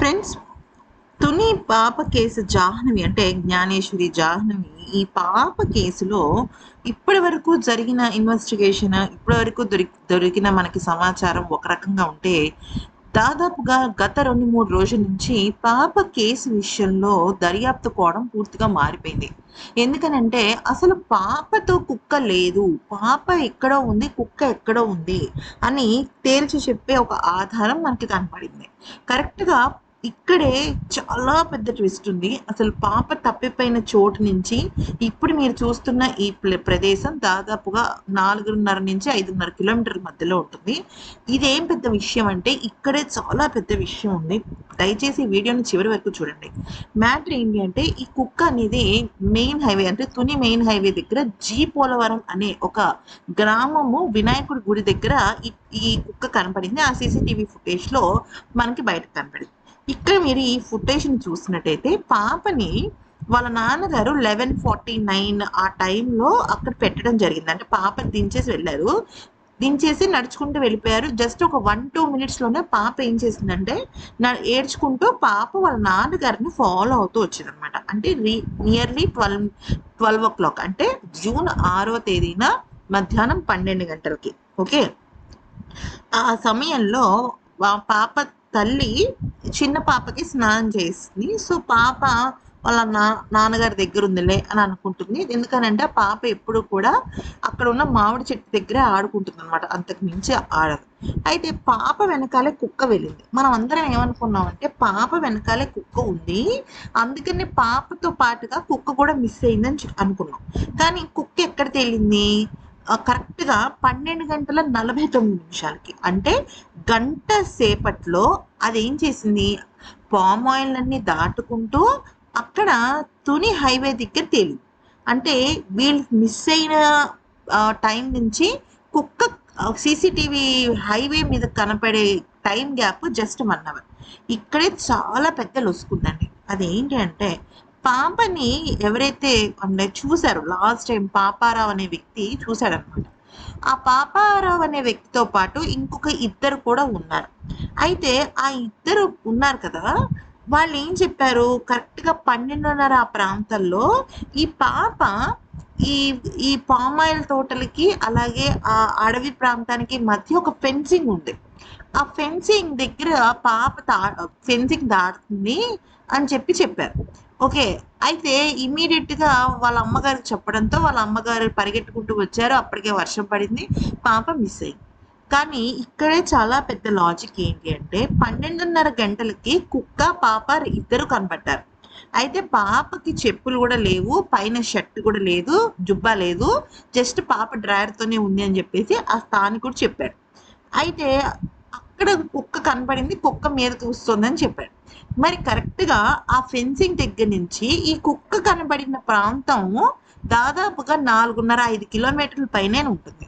Friends, Tuni పాప case Jahnavi అంటే జ్ఞానేశ్వరి జాహ్నవి ఈ పాప కేసులో ఇప్పటి వరకు జరిగిన ఇన్వెస్టిగేషన్, ఇప్పటి వరకు దొరికిన మనకి సమాచారం ఒక రకంగా ఉంటే, దాదాపుగా గత 2-3 రోజుల నుంచి పాప కేసు విషయంలో దర్యాప్తు కోణం పూర్తిగా మారిపోయింది. ఎందుకనంటే అసలు పాపతో కుక్క లేదు, పాప ఎక్కడో ఉంది, కుక్క ఎక్కడో ఉంది అని తేల్చి చెప్పే ఒక ఆధారం మనకి కనపడింది. కరెక్ట్‌గా ఇక్కడే చాలా పెద్ద ట్విస్ట్ ఉంది. అసలు పాప తప్పిపోయిన చోటు నుంచి ఇప్పుడు మీరు చూస్తున్న ఈ ప్రదేశం దాదాపుగా 4.5 నుంచి 5.5 కిలోమీటర్ల మధ్యలో ఉంటుంది. ఇదేం పెద్ద విషయం అంటే ఇక్కడే చాలా పెద్ద విషయం ఉంది. దయచేసి ఈ వీడియోని చివరి వరకు చూడండి. మ్యాటర్ ఏంటి అంటే ఈ కుక్క అనేది మెయిన్ హైవే అంటే తుని మెయిన్ హైవే దగ్గర జీ పోలవరం అనే ఒక గ్రామము వినాయకుడి గుడి దగ్గర ఈ కుక్క కనపడింది. ఆ సీసీటీవీ ఫుటేజ్‌లో మనకి బయటకు కనపడింది. ఇక్కడ మీరు ఈ ఫుటేజ్‌ని చూసినట్టయితే పాపని వాళ్ళ నాన్నగారు 11:49 ఆ టైంలో అక్కడ పెట్టడం జరిగింది. అంటే పాపని దించేసి వెళ్ళారు. దించేసి నడుచుకుంటూ వెళ్ళిపోయారు. జస్ట్ ఒక 1-2 మినిట్స్‌లోనే పాప ఏం చేసిందంటే ఏడ్చుకుంటూ పాప వాళ్ళ నాన్నగారిని ఫాలో అవుతూ వచ్చిందనమాట. అంటే నియర్లీ 12 అంటే జూన్ 6వ తేదీన మధ్యాహ్నం 12 గంటలకి. ఓకే. ఆ సమయంలో పాప తల్లి చిన్న పాపకి స్నానం చేస్తుంది. సో పాప వాళ్ళ నాన్నగారి దగ్గర ఉందిలే అని అనుకుంటుంది. ఎందుకనంటే ఆ పాప ఎప్పుడు కూడా అక్కడ ఉన్న మామిడి చెట్టు దగ్గర ఆడుకుంటుంది అనమాట. అంతకు మించి ఆడదు. అయితే పాప వెనకాలే కుక్క వెళ్ళింది. మనం అందరం ఏమనుకున్నామంటే పాప వెనకాలే కుక్క ఉంది, అందుకని పాపతో పాటుగా కుక్క కూడా మిస్ అయిందని అనుకున్నాం. కానీ కుక్క ఎక్కడ తేలింది? కరెక్ట్‌గా 12:49 అంటే గంట సేపట్లో అదేం చేసింది, పామ్ ఆయిల్ అన్ని దాటుకుంటూ అక్కడ తుని హైవే దగ్గర తేలింది. అంటే వీళ్ళు మిస్ అయిన టైం నుంచి కుక్క సీసీటీవీ హైవే మీద కనపడే టైం గ్యాప్ జస్ట్ 1 అవర్. ఇక్కడే చాలా పెద్ద లొసుకుందండి. అదేంటి అంటే పాపని ఎవరైతే చూసారో లాస్ట్ టైం పాపారావు అనే వ్యక్తి చూశాడనమాట. ఆ పాపారావు అనే వ్యక్తితో పాటు ఇంకొక ఇద్దరు కూడా ఉన్నారు. అయితే ఆ ఇద్దరు ఉన్నారు కదా, వాళ్ళు ఏం చెప్పారు, కరెక్ట్‌గా 12:30 ఆ ప్రాంతంలో ఈ పాప ఈ ఈ పామ్ ఆయిల్ తోటలకి అలాగే ఆ అడవి ప్రాంతానికి మధ్య ఒక ఫెన్సింగ్ ఉంది. ఆ ఫెన్సింగ్ దగ్గర పాప ఫెన్సింగ్ దాటుతుంది అని చెప్పారు. ఓకే. అయితే ఇమ్మీడియేట్‌గా వాళ్ళ అమ్మగారికి చెప్పడంతో వాళ్ళ అమ్మగారు పరిగెట్టుకుంటూ వచ్చారు. అప్పటికే వర్షం పడింది. పాప మిస్ అయింది. కానీ ఇక్కడే చాలా పెద్ద లాజిక్ ఏంటి అంటే 12:30 గంటలకి కుక్క, పాప ఇద్దరు కనపడ్డారు. అయితే పాపకి చెప్పులు కూడా లేవు, పైన షర్ట్ కూడా లేదు, జుబ్బా లేదు. జస్ట్ పాప డ్రాయర్‌తోనే ఉంది అని చెప్పేసి ఆ స్థానికుడు చెప్పాడు. అయితే అక్కడ కుక్క కనపడింది, కుక్క మీదకి వస్తుందని చెప్పాడు. మరి కరెక్ట్‌గా ఆ ఫెన్సింగ్ దగ్గర నుంచి ఈ కుక్క కనబడిన ప్రాంతము దాదాపుగా 4.5 కిలోమీటర్ల పైనే ఉంటుంది.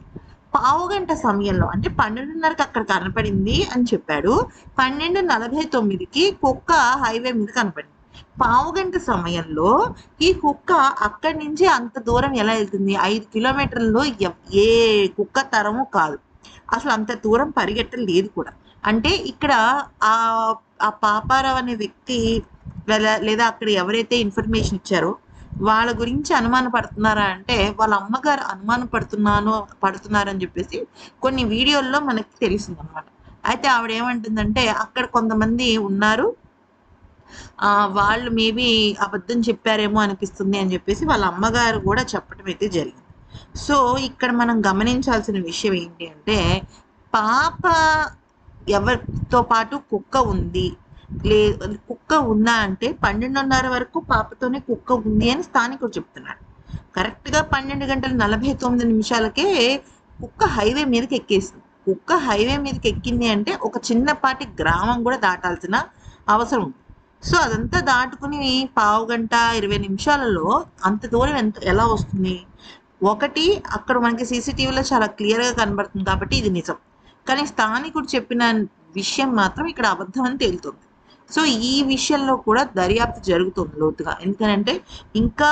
పావుగంట సమయంలో అంటే 12:30కి అక్కడ కనపడింది అని చెప్పాడు. 12:49కి కుక్క హైవే మీద కనపడింది. పావుగంట సమయంలో ఈ కుక్క అక్కడి నుంచి అంత దూరం ఎలా వెళ్తుంది? 5 కిలోమీటర్లలో ఏ కుక్క తరము కాదు. అసలు అంత దూరం పరిగెట్టలేదు కూడా. అంటే ఇక్కడ ఆ పాపారావు అనే వ్యక్తి లేదా అక్కడ ఎవరైతే ఇన్ఫర్మేషన్ ఇచ్చారో వాళ్ళ గురించి అనుమాన పడుతున్నారా అంటే వాళ్ళ అమ్మగారు అనుమాన పడుతున్నారని చెప్పేసి కొన్ని వీడియోల్లో మనకి తెలిసిందనమాట. అయితే ఆవిడ ఏమంటుందంటే అక్కడ కొంతమంది ఉన్నారు, వాళ్ళు మేబీ అబద్ధం చెప్పారేమో అనిపిస్తుంది అని చెప్పేసి వాళ్ళ అమ్మగారు కూడా చెప్పడం అయితే జరిగింది. సో ఇక్కడ మనం గమనించాల్సిన విషయం ఏంటి అంటే పాప ఎవరితో పాటు కుక్క ఉంది, కుక్క ఉందా అంటే 12:30 వరకు పాపతోనే కుక్క ఉంది అని స్థానికుడు చెప్తున్నాడు. కరెక్ట్‌గా 12:49 కుక్క హైవే మీదకి ఎక్కేసింది. కుక్క హైవే మీదకి ఎక్కింది అంటే ఒక చిన్నపాటి గ్రామం కూడా దాటాల్సిన అవసరం ఉంది. సో అదంతా దాటుకుని పావుగంట 20 నిమిషాలలో అంత దూరం ఎలా వస్తుంది? ఒకటి అక్కడ మనకి సీసీటీవీలో చాలా క్లియర్‌గా కనబడుతుంది కాబట్టి ఇది నిజం. కానీ స్థానికుడు చెప్పిన విషయం మాత్రం ఇక్కడ అబద్ధం అని తేలుతుంది. సో ఈ విషయంలో కూడా దర్యాప్తు జరుగుతుంది లోతుగా. ఎందుకనంటే ఇంకా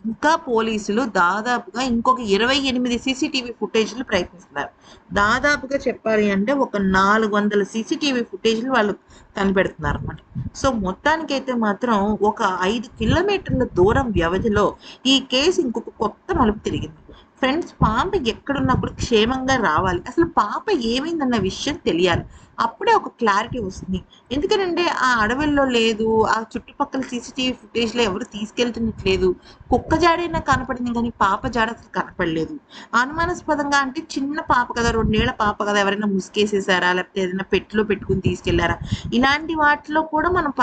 ఇంకా పోలీసులు దాదాపుగా ఇంకొక 28 సీసీటీవీ ఫుటేజ్లు ప్రయత్నిస్తున్నారు. దాదాపుగా చెప్పాలి అంటే ఒక 400 సీసీటీవీ ఫుటేజ్లు వాళ్ళు కనిపెడుతున్నారు అనమాట. సో మొత్తానికైతే మాత్రం ఒక 5 కిలోమీటర్ల దూరం వ్యవధిలో ఈ కేసు ఇంకొక కొత్త మలుపు తిరిగింది. ఫ్రెండ్స్, పాప ఎక్కడున్నా కూడా క్షేమంగా రావాలి. అసలు పాప ఏమైందన్న విషయం తెలియాలి. అప్పుడే ఒక క్లారిటీ వస్తుంది. ఎందుకనంటే ఆ అడవుల్లో లేదు, ఆ చుట్టుపక్కల సీసీటీవీ ఫుటేజ్లో ఎవరు తీసుకెళ్తున్నట్లేదు. కుక్క జాడైనా కనపడింది కానీ పాప జాడ అసలు కనపడలేదు. అనుమానాస్పదంగా అంటే చిన్న పాప కదా, 2 ఏళ్ల పాప కదా, ఎవరైనా ముసుగేసేసారా, లేకపోతే ఏదైనా పెట్టిలో పెట్టుకుని తీసుకెళ్లారా, ఇలాంటి వాటిలో కూడా మనం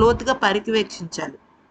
లోతుగా పర్యవేక్షించాలి.